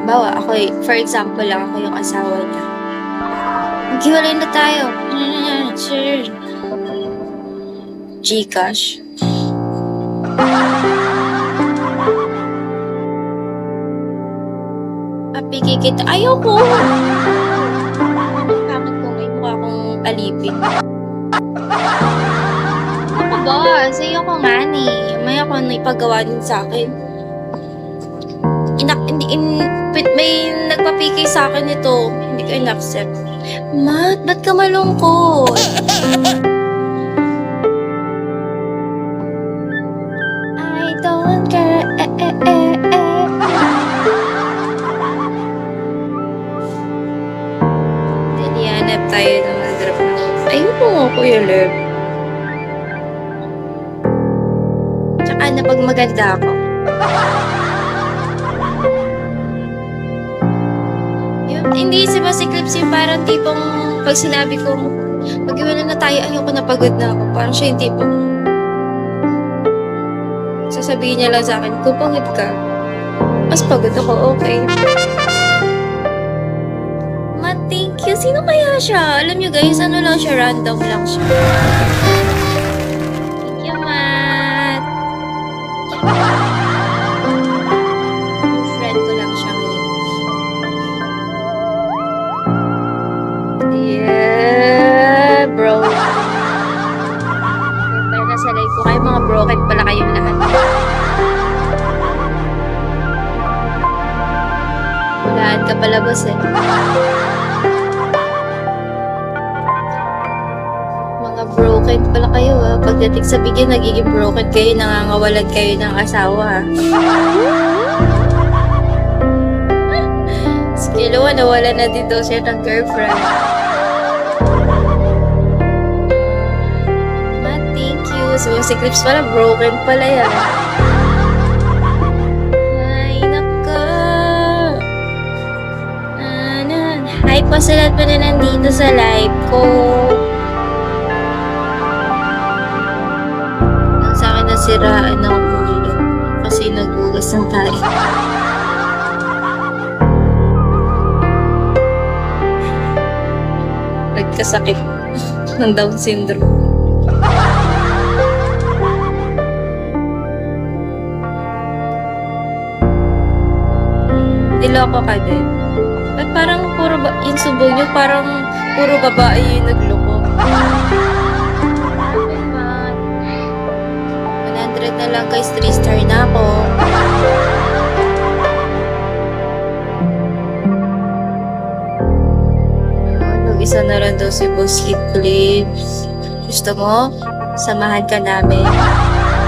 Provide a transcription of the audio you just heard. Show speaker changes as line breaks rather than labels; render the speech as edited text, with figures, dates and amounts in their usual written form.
Halimbawa, for example lang, ako yung asawa niya. Maghiwalay na tayo. Sir. Gcash. Papigay kita. Ayoko. Bakit ko may mukha akong alipin? Ako ba? Sa'yo ko nga ni. May ako na ipagawa din sa akin. May nagpapigay sa akin ito. Hindi ko in-accept. Matt, ba't ka malungkot? I don't care. Dinihanap tayo ng drop na. Ayun po, Kuya Lev. Tsaka na pag maganda ako. Hindi si Clips yung parang tipong pag sinabi ko mag-iwala na tayo, ayoko na, pagod na ako. Parang siya yung tipong sasabihin niya lang sa akin, kung pagod ka, mas pagod ako, okay. Matt, thank you. Sino kaya siya? Alam niyo guys, ano lang siya, random lang siya. Thank you, Matt. Friend ko lang siya ngayon. Yeah, bro. Pero nasa live ko kayo, mga broken pala kayong lahat. Walaan ka pala, boss eh. Mga broken pala kayo ha. Pagdating sa bigyan, nagiging broken kayo, nangangawalan kayo ng asawa ha. Kilo, nawala na dito siya ng girlfriend. Matt, thank you. Si Clips pala, broken pala yan. Ay, naka. Hi po sa lahat pa na nandito sa live ko. Nang sa akin nasiraan ng ulo kasi nagbugas ng tayo. Nagkasakit ng Down syndrome. Niloko ka din. At parang yung subo nyo, parang puro babae yung nagloko. 100 na lang guys, 3-star na ako. Isa na lang daw si Boss Clips. Gusto mo? Samahan ka namin.